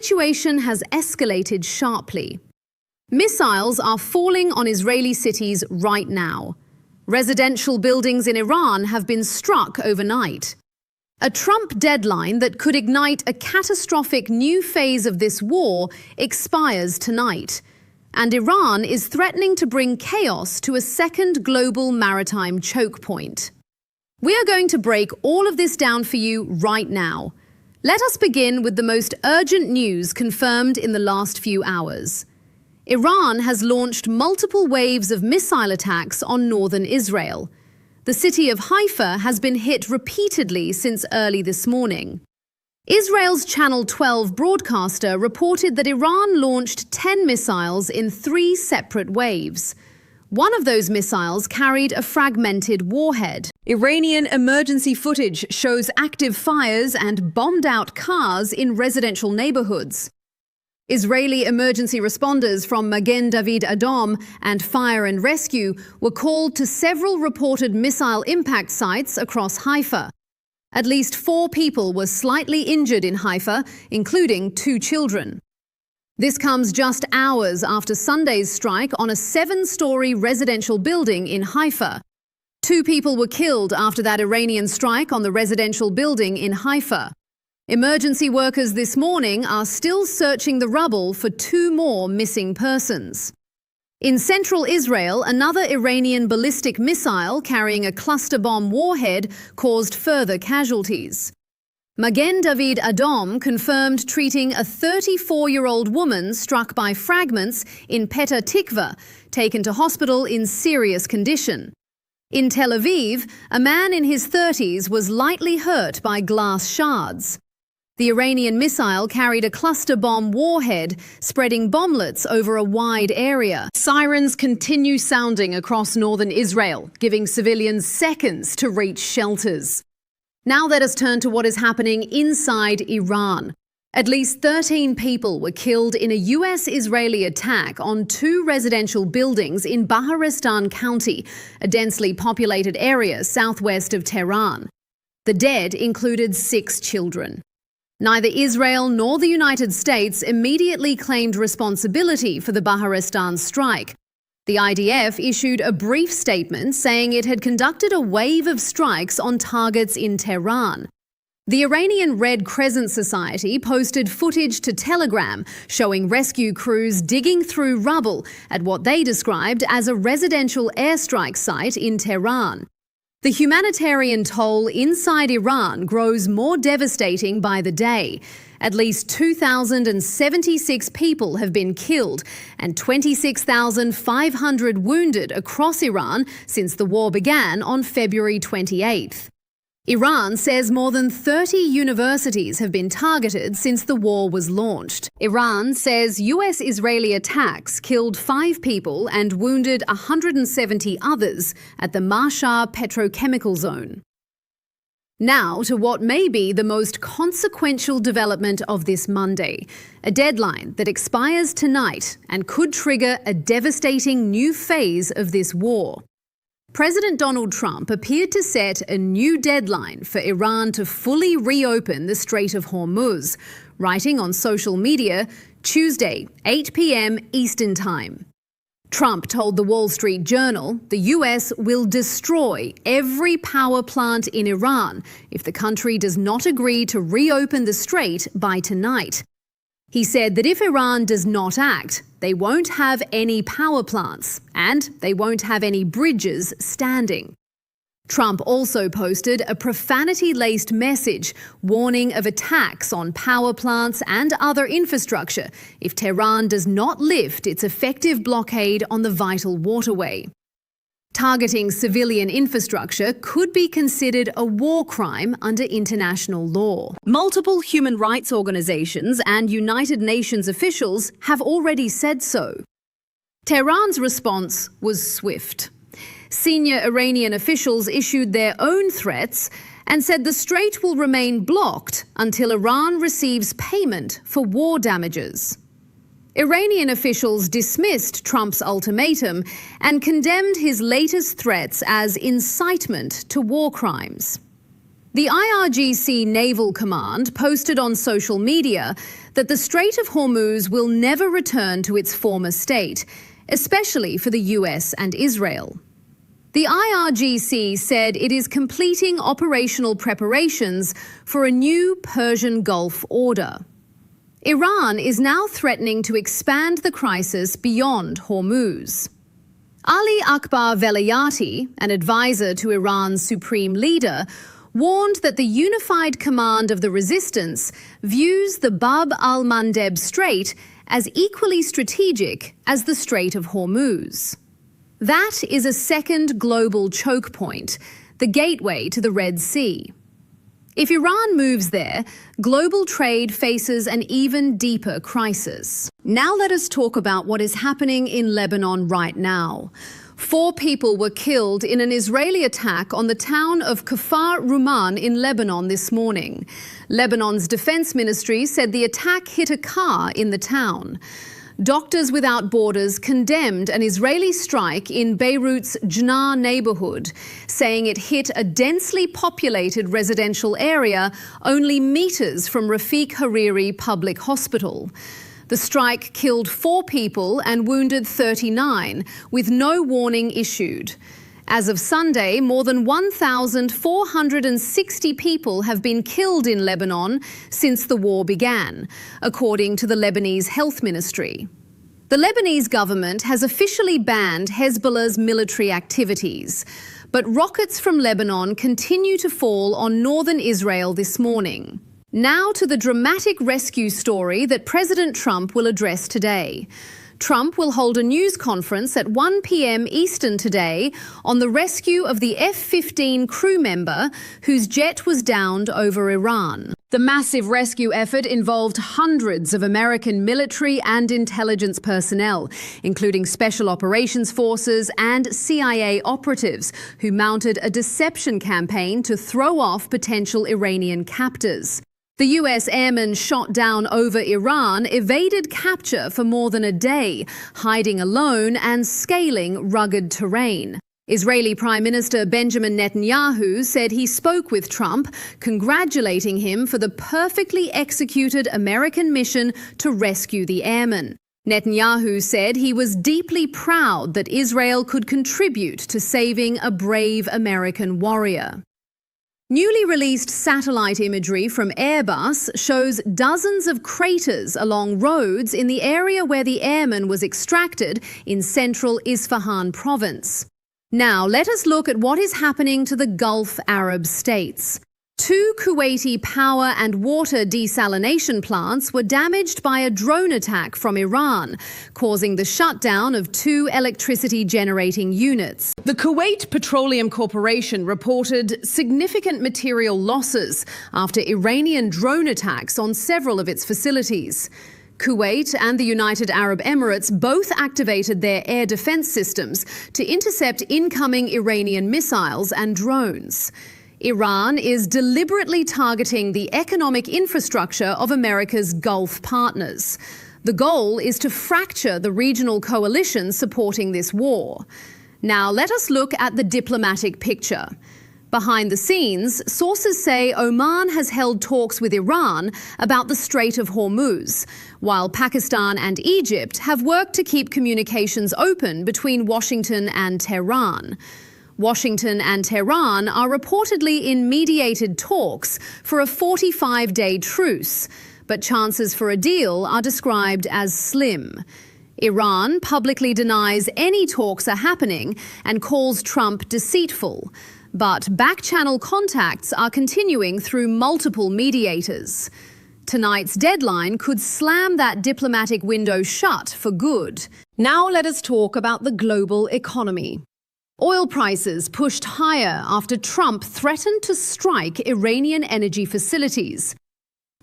situation has escalated sharply. Missiles are falling on Israeli cities right now. Residential buildings in Iran have been struck overnight. A Trump deadline that could ignite a catastrophic new phase of this war expires tonight, and Iran is threatening to bring chaos to a second global maritime choke point. We are going to break all of this down for you right now. Let us begin with the most urgent news confirmed in the last few hours. Iran has launched multiple waves of missile attacks on northern Israel. The city of Haifa has been hit repeatedly since early this morning. Israel's Channel 12 broadcaster reported that Iran launched 10 missiles in 3 separate waves. One of those missiles carried a fragmented warhead. Iranian emergency footage shows active fires and bombed-out cars in residential neighborhoods. Israeli emergency responders from Magen David Adom and Fire and Rescue were called to several reported missile impact sites across Haifa. At least 4 people were slightly injured in Haifa, including 2 children. This comes just hours after Sunday's strike on a 7-story residential building in Haifa. 2 people were killed after that Iranian strike on the residential building in Haifa. Emergency workers this morning are still searching the rubble for 2 more missing persons. In central Israel, another Iranian ballistic missile carrying a cluster bomb warhead caused further casualties. Magen David Adom confirmed treating a 34-year-old woman struck by fragments in Petah Tikva, taken to hospital in serious condition. In Tel Aviv, a man in his 30s was lightly hurt by glass shards. The Iranian missile carried a cluster bomb warhead, spreading bomblets over a wide area. Sirens continue sounding across northern Israel, giving civilians seconds to reach shelters. Now let us turn to what is happening inside Iran. At least 13 people were killed in a US-Israeli attack on 2 residential buildings in Baharistan County, a densely populated area southwest of Tehran. The dead included 6 children. Neither Israel nor the United States immediately claimed responsibility for the Baharistan strike. The IDF issued a brief statement saying it had conducted a wave of strikes on targets in Tehran. The Iranian Red Crescent Society posted footage to Telegram showing rescue crews digging through rubble at what they described as a residential airstrike site in Tehran. The humanitarian toll inside Iran grows more devastating by the day. At least 2,076 people have been killed and 26,500 wounded across Iran since the war began on February 28th. Iran says more than 30 universities have been targeted since the war was launched. Iran says US-Israeli attacks killed 5 people and wounded 170 others at the Mashhad petrochemical zone. Now to what may be the most consequential development of this Monday, a deadline that expires tonight and could trigger a devastating new phase of this war. President Donald Trump appeared to set a new deadline for Iran to fully reopen the Strait of Hormuz, writing on social media, Tuesday, 8 p.m. Eastern Time. Trump told the Wall Street Journal the US will destroy every power plant in Iran if the country does not agree to reopen the strait by tonight. He said that if Iran does not act, they won't have any power plants and they won't have any bridges standing. Trump also posted a profanity-laced message warning of attacks on power plants and other infrastructure if Tehran does not lift its effective blockade on the vital waterway. Targeting civilian infrastructure could be considered a war crime under international law. Multiple human rights organizations and United Nations officials have already said so. Tehran's response was swift. Senior Iranian officials issued their own threats and said the strait will remain blocked until Iran receives payment for war damages. Iranian officials dismissed Trump's ultimatum and condemned his latest threats as incitement to war crimes. The IRGC Naval Command posted on social media that the Strait of Hormuz will never return to its former state, especially for the US and Israel. The IRGC said it is completing operational preparations for a new Persian Gulf order. Iran is now threatening to expand the crisis beyond Hormuz. Ali Akbar Velayati, an advisor to Iran's supreme leader, warned that the unified command of the resistance views the Bab al-Mandeb Strait as equally strategic as the Strait of Hormuz. That is a second global choke point, the gateway to the Red Sea. If Iran moves there, global trade faces an even deeper crisis. Now let us talk about what is happening in Lebanon right now. 4 people were killed in an Israeli attack on the town of Kfar Ruman in Lebanon this morning. Lebanon's defense ministry said the attack hit a car in the town. Doctors Without Borders condemned an Israeli strike in Beirut's Jnah neighborhood, saying it hit a densely populated residential area only meters from Rafiq Hariri Public Hospital. The strike killed 4 people and wounded 39, with no warning issued. As of Sunday, more than 1,460 people have been killed in Lebanon since the war began, according to the Lebanese Health Ministry. The Lebanese government has officially banned Hezbollah's military activities, but rockets from Lebanon continue to fall on northern Israel this morning. Now to the dramatic rescue story that President Trump will address today. Trump will hold a news conference at 1 p.m. Eastern today on the rescue of the F-15 crew member whose jet was downed over Iran. The massive rescue effort involved hundreds of American military and intelligence personnel, including Special Operations Forces and CIA operatives, who mounted a deception campaign to throw off potential Iranian captors. The US airmen shot down over Iran evaded capture for more than a day, hiding alone and scaling rugged terrain. Israeli Prime Minister Benjamin Netanyahu said he spoke with Trump, congratulating him for the perfectly executed American mission to rescue the airmen. Netanyahu said he was deeply proud that Israel could contribute to saving a brave American warrior. Newly released satellite imagery from Airbus shows dozens of craters along roads in the area where the airman was extracted in central Isfahan province. Now let us look at what is happening to the Gulf Arab states. 2 Kuwaiti power and water desalination plants were damaged by a drone attack from Iran, causing the shutdown of 2 electricity generating units. The Kuwait Petroleum Corporation reported significant material losses after Iranian drone attacks on several of its facilities. Kuwait and the United Arab Emirates both activated their air defense systems to intercept incoming Iranian missiles and drones. Iran is deliberately targeting the economic infrastructure of America's Gulf partners. The goal is to fracture the regional coalition supporting this war. Now let us look at the diplomatic picture. Behind the scenes, sources say Oman has held talks with Iran about the Strait of Hormuz, while Pakistan and Egypt have worked to keep communications open between Washington and Tehran. Washington and Tehran are reportedly in mediated talks for a 45-day truce, but chances for a deal are described as slim. Iran publicly denies any talks are happening and calls Trump deceitful, but back-channel contacts are continuing through multiple mediators. Tonight's deadline could slam that diplomatic window shut for good. Now let us talk about the global economy. Oil prices pushed higher after Trump threatened to strike Iranian energy facilities.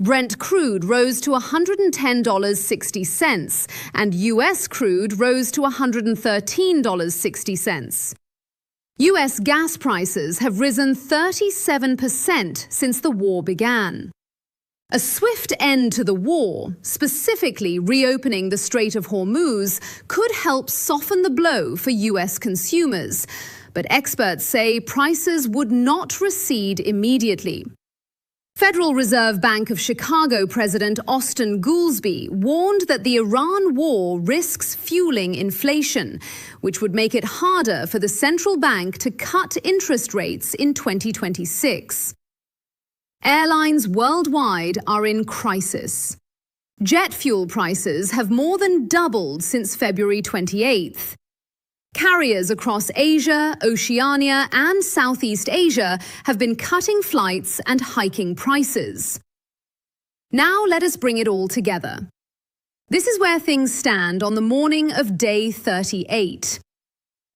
Brent crude rose to $110.60 and US crude rose to $113.60. US gas prices have risen 37% since the war began. A swift end to the war, specifically reopening the Strait of Hormuz, could help soften the blow for US consumers. but experts say prices would not recede immediately. Federal Reserve Bank of Chicago President Austin Goolsbee warned that the Iran war risks fueling inflation, which would make it harder for the central bank to cut interest rates in 2026. Airlines worldwide are in crisis. Jet fuel prices have more than doubled since February 28th. Carriers across Asia, Oceania, and Southeast Asia have been cutting flights and hiking prices. Now let us bring it all together. This is where things stand on the morning of day 38.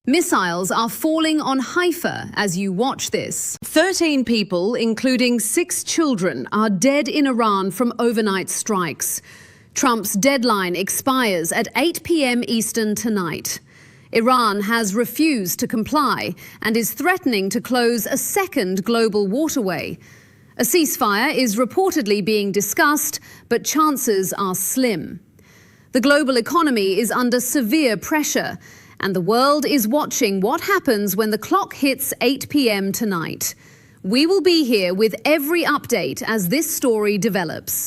Missiles are falling on Haifa as you watch this. 13 people, including 6 children, are dead in Iran from overnight strikes. Trump's deadline expires at 8 p.m. Eastern tonight. Iran has refused to comply and is threatening to close a second global waterway. A ceasefire is reportedly being discussed, but chances are slim. The global economy is under severe pressure, and the world is watching what happens when the clock hits 8 p.m. tonight. We will be here with every update as this story develops.